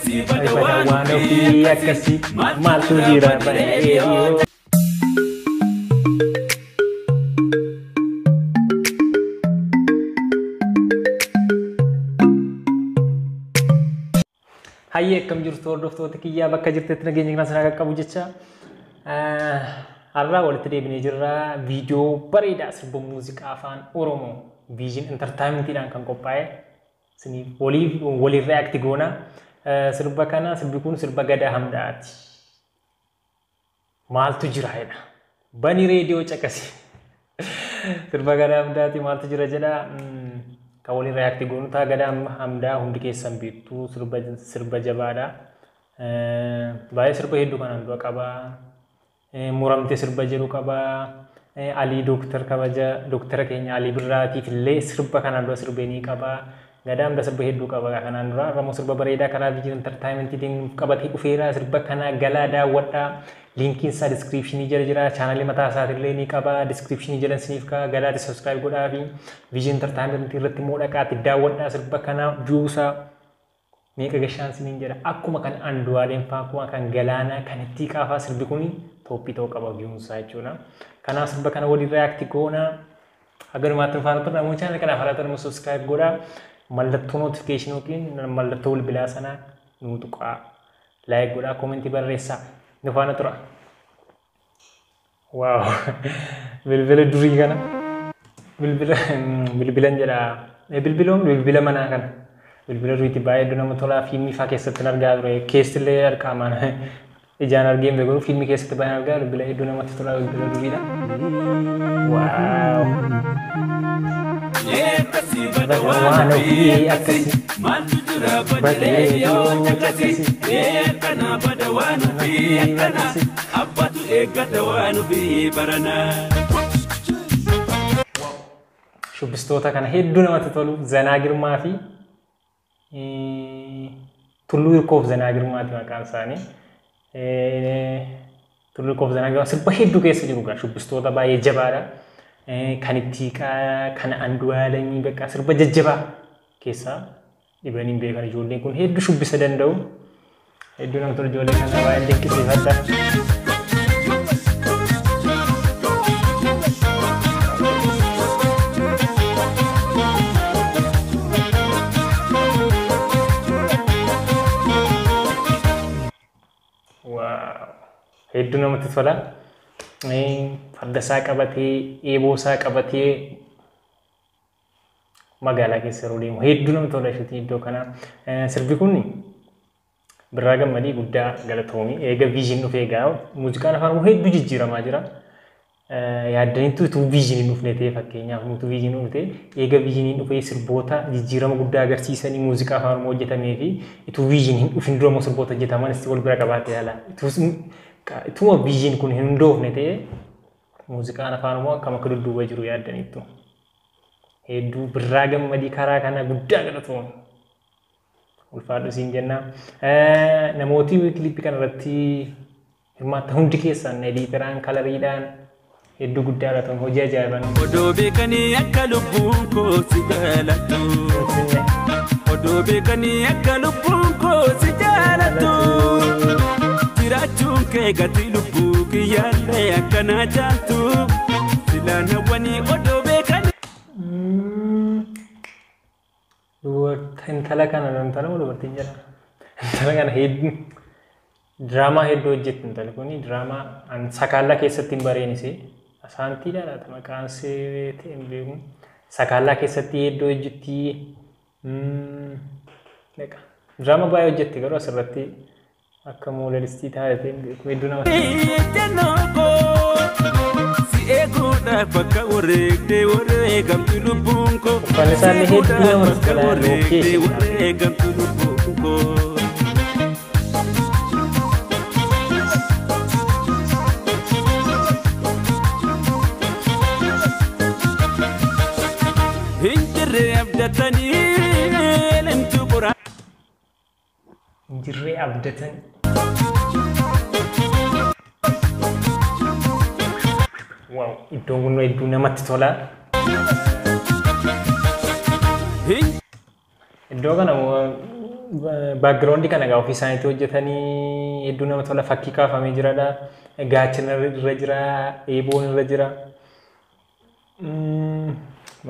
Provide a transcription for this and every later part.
Badawaan ofii akkasii maaltu jira bareediyoo. Hayyee akkam jirtu hordoftoota kiyyaa bakka jirtetti nageenya kana sana qaqqabu jecha har'a walitti deebinee jirra viidiyoo bareedaa sirba muuziqaa afaan Oromoo Vision Entertainmentidhaan kan qophaa'e isin waliin react goona sirba kana sirbi kun sirba Gadaa Hamdaati maaltu jira jedha bani reediyoo caqasi sirba Gadaa Hamdaati maaltu jira jedha kawali react goonu ta Gadaa Hamdaa hundi keessan beektu sirba jabaadha baay'ee sirba hedduu kanaan dura qaba muramte sirba jiru qaba Ali Doktor kabaja Doktor keenya Ali Birraatiif illee sirba kanaan dura sirbeenii qaba Gadaa Hamdaa sirba hedduu qaba kanaan dura Ramoo sirba bareedaa karaa Vision Entertainmentiin qabatee dhufeera sirba kana galaa daawwadhaa linkiin isaa description jira channel mataa isaatillee ni qaba description jala siniif ka gadaati subscribe godhaa fi Vision Entertainment irratti moodaqaatti daawwadhaa sirba kana juusa meeqa gashaan siniin jedha akkuma kan Andu'aaleen Faaquu kan Galaanaa kan itti qaafaa sirbi kun tooppii ta'uu qaba viewunsaa jechuudha kanaaf sirba kana waliin react goona agarumaatti faana turre namoonni channel kana faalaa subscribe godhaa mallattoo notification yookiin mallattoo bilbilaa sana nu tuqaa like godhaa comment barreessaa Nufana tura. Wow. Bilbila durii kana. Bilbilan jedha. Bilbila manaa kana. Bilbila duriitti baay'ee nama tolaa fiilmii faa keessatti argaa ture. Keessillee arqaamaan ijaan argee beeku fiilmii keessatti baay'ee argaa bilbila hedduu namatti tola bilbila duriidha. Wow. Badawaan ofii akkasii bareediyoo akkasii kana badawaan ofii akkana abbatu eeggata waan ofii baranaa. Shubbistoota kana hedduu namatti tolu Zanaa Girmaa fi Tulluu Hirkoof Zanaa Girmaati maqaan isaanii. Tulluu Hirkoof Zanaa Girmaa sirba hedduu keessa jiru shubbistoota baay'ee jabaadha. Kan itti kan Andu'aaleen bakka sirba jajjabaa keessa dhibaniin beekan ijoolleen kun hedduu shubbisa danda'u hedduu namatti tolu ijoollee kana baay'ee dinqisiifadha. Hedduu namatti tola. Fardasaa qabatee eeboosaa qabatee magaalaa keessa yeroo deemu hedduu namatti tola isheetti iddoo kana sirbi kun Birraa Gammadii guddaa galatoomii eega Vision dhufee egaa muuziqaan afaan Oromoo hedduu jijjiiramaa jira yaaddaniitu utuu Vision dhufne ta'e fakkeenyaaf utuu Vision dhufne eega Vision dhufee sirboota jijjiirama guddaa agarsiisanii muuziqaa afaan Oromoo hojjetamee fi utuu Vision dhufin dura sirboota hojjetaman itti wal bira qabaatee yaala ituma Vision kun hin dhoofne ta'e muuziqaan afaan Oromoo akkam akka dudduuba jiru yaaddaniitu hedduu Birraa Gammadii karaa kana guddaa galatoomii ulfaadhu siin jenna namooti kliipii kana irratti hirmaata hundi keessan ediiteraan kalariidhaan hedduu guddaa galatoomii hojii ajaa'ibaa odoo beekanii akka lubbuun koo si jaalattu odoo beekanii akka lubbuun koo si jaalattu jiraachuun kee gatii lubbuu kiyyaallee akkanaa jaaltu silaa nawwanii odoo beekanii intala kana intala mulu berarti jara intala kana hedduu drama hedduu hojjetti intala kuni drama an Sakaalaa keessatti hin bareenise asaantiidha laata maqaan see ta'een beeku Sakaalaa keessatti hedduu hojjetti drama baay'ee hojjetti garuu asirratti akka moodalistii taatee beeku hedduu nama bakka wareegdee wareegamtu lubbuun koo bakka wareegdee wareegamtu lubbuun koo hinjirree abdatanii leentu qoraa hinjirree abdatanii Wow, iddoon kun hedduu namatti tola. Iddoo kana background kana egaa ofii isaaniitti hojjetanii hedduu nama tola fakkii kaafamee jiradha. Gaachana irra jira, eeboon irra jira.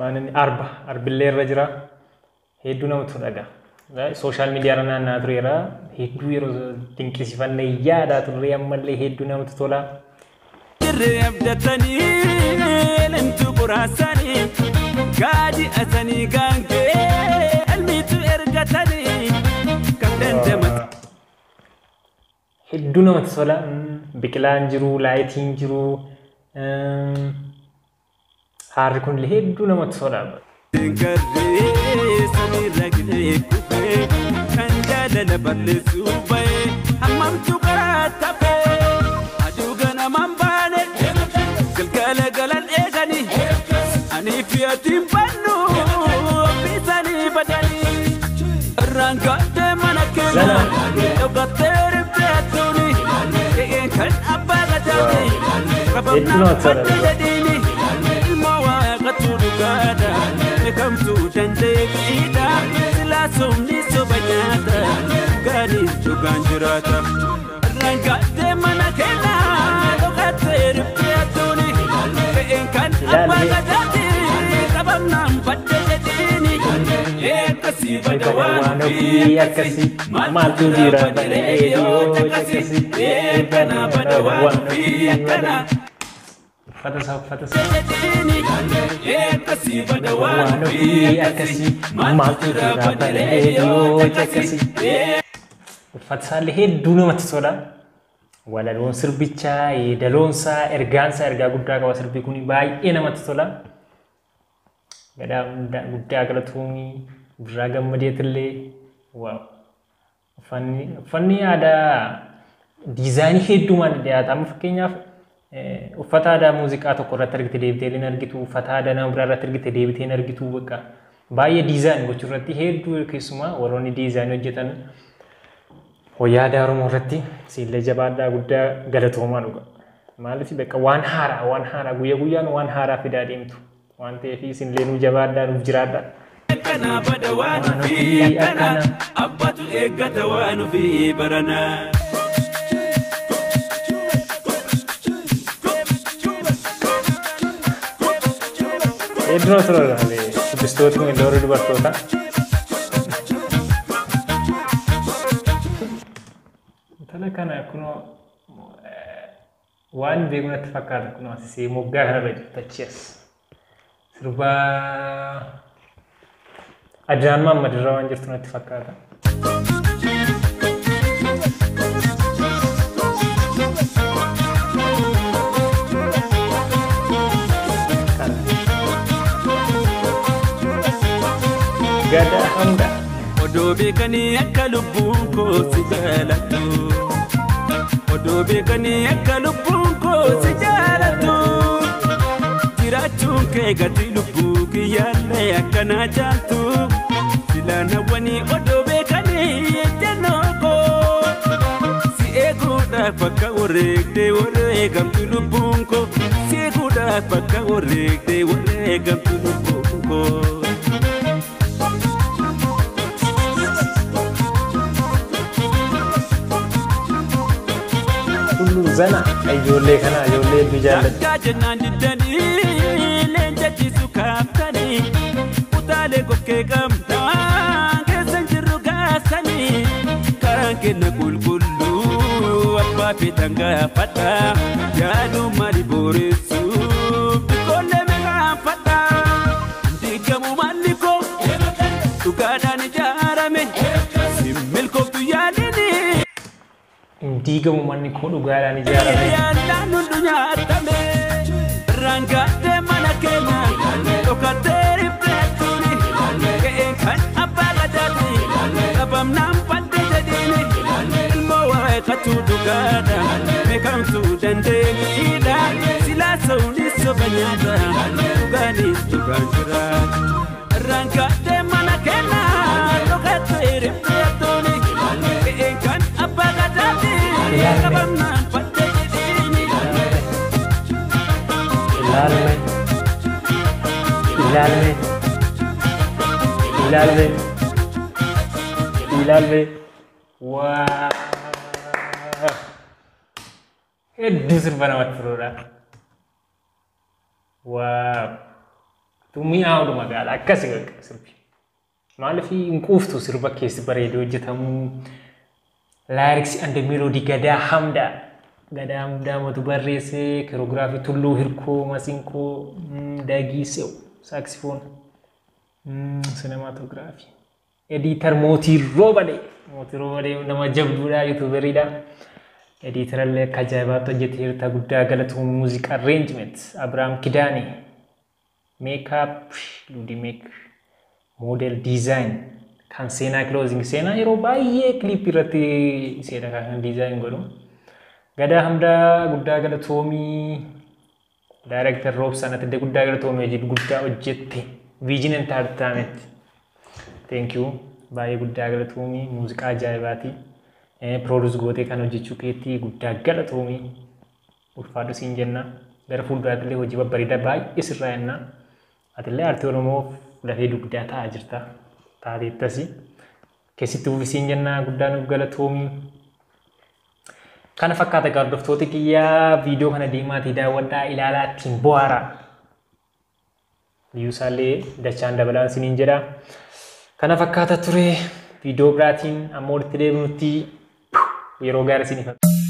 Maanin arbillee irra jira. Hedduu nama tola egaa. Social media irra naanna'aa tureera. Hedduu yeroo dinqisiifannee yaadaa turre ammallee hedduu namatti tola. Dirree abdatanii eentu qoraasanii gaadi asanii gaangee elmiitu ergatanii kan dandamatu. Hedduu namatti tola. Biqilaan jiru, laayitiin jiru. Haarri kun hedduu namatti tola. Garee samiirra gidee kufee kan jaalala balleessuu bahee hammamtu karaa taphee aduu ganamaan baane galgala galan eeganii anii fi atiin bannu ofiisanii badanii irraan gaadhee mana keenya dhokattee riftee attuuni eegeen kan abbaa gadaati qabamnaa badde jedhiini ilma waaqatu dhugaadha. Come to Dandekida, Silasum Nisobanyata, Gani to Ganjurata, Rangate Manakena, Lokate Piatoni, Enkan Abagadati, Kabanam, Patini, Ekasi, Badawani, Yakasi, Matudira, Yakasi, Ekana, Badawani, Ekana. Fatasa. Ekasi badawani akasi matura badaleyo akasi. Fatsaale hedduu namatti tola. Walaloon sirbichaa, yeedaloonsaa, ergaansaa ergaa guddaa qaba sirbi kun baay'ee namatti tola. Gadaa guddaa galatoomii birraa gammadeetillee waaw. Uffanni aadaa diizaayinii hedduumaan dhiyaata. Fakkeenyaaf uffata aadaa muuziqaa tokko irratti argite deebitee argitu, uffata aadaa nama biraa irratti argite deebitee argitu bakka baay'ee diizaayinii gochuu irratti hedduu keessumaa warroonni diizaayinii hojjetan wayyaa aadaa Oromoo irratti siillee jabaadhaa guddaa galatoomaa dhuga. Maaliif bakka waan haaraa guyyaa guyyaan waan haaraa fidaa deemtu waan ta'eef isinillee nu jabaadhaa nuuf jiraadhaa. Akkana bada waan fi akkana abbatu eeggata waan fi barana. Iddoo turre shubbistooti kun iddoo warri dubartoota. Intala kana kunoo waan beeku natti fakkaata kunoo asii moggaa kanarra jirtu achi as. Sirbaa Adnaan Mahammad irra waan jirtu natti fakkaata. Gada handa. Odoo beekanii akka lubbuun koo si jaalatu. Odoo beekanii akka lubbuun koo si jaalatu. Jiraachuun kee gati lubbuu kiyyaallee akkanaa jaaltu. Silaanawwanii odoo beekanii ejjennoo koo. Si eeguudhaaf akka wareegamtu lubbuun koo. Si eeguudhaaf akka wareegamtu lubbuun koo. Zana ijoollee kana ijoollee bijaalatti. Jajjannaan diddanii leenjatti sukaamtanii utaalee kokkee qabdaan keessan jirru gaasanii karaan kenna qulqulluu abbaa feetan gaafadha yaaduu maali booressuuf biqoolee meeqaanfadha diigamu manni koo dhugaadhaan ijaarame simmilkooftu yaadini. Diigamu manni koo dhugaadhaan ijaarame. Yaadaan hundu nyaatame rangaatee mana keenya dhokattee rifeettuuni ga'een kan abbaa gadaati qabamnaan badde jedhiini ilmoo waaqatu dhugaadha beekamtu dandeettiidha silaa sa'uuni soba nyaata dhugaanis dhugaan jira rangaatee mana keenya dhokattee rifeettuuni ga'een kan abbaa gadaati. ilaalle waa hedduu sirba namatti toludha. Waa mi'aawudha magaalaa akkasii qaqqaba sirbi. Maaliif hin quuftu sirba keessi bareedee hojjetamuu. Lyrics and the melody Gadaa Hamdaa. Gadaa Hamdaa matu barreesse koreograafii Tulluu Hirkoo Masinkoo Dagiisee saxophone cinematography. Editor Mootii Roobadee. Mootii Roobadee nama jabduudha YouTuberiidha. Editor illee akka ajaa'ibaatti hojjetee hirta guddaa galatuun muuziqaa arrangement Abrahaam Kidaane. Makeup Ludi Make model design kan seenaa closing seenaa yeroo baay'ee clip irratti seenaa kan design godhu. Gadaa Hamdaa guddaa galatoomii director Robson ati guddaa galatoomii hojii guddaa hojjette Vision Entertainment. Thank you. Baay'ee guddaa galatoomii muuziqaa ajaa'ibaati. Produce gootee kan hojjechuu keetti guddaa galatoomii ulfaadhu siin jenna. Gara fuulduraatti illee hojii babbareedaa baay'ee sirraa jenna. Ati illee aartii Oromoo lafee dugdaa ta'aa jirta. Taateettasi. Keessatti uffisiin jenna guddaa nuuf galatoomii. Kana fakkaata gaardoftoota kiyyaa viidiyoo kana deemaatii daawwadhaa ilaalaa ittiin bohaaraa. Viiyuu isaallee dachaan dabalaan siniin jedha. Kana fakkaata ture viidiyoo biraatiin amma walitti deebinutti yeroo gaarii siniif.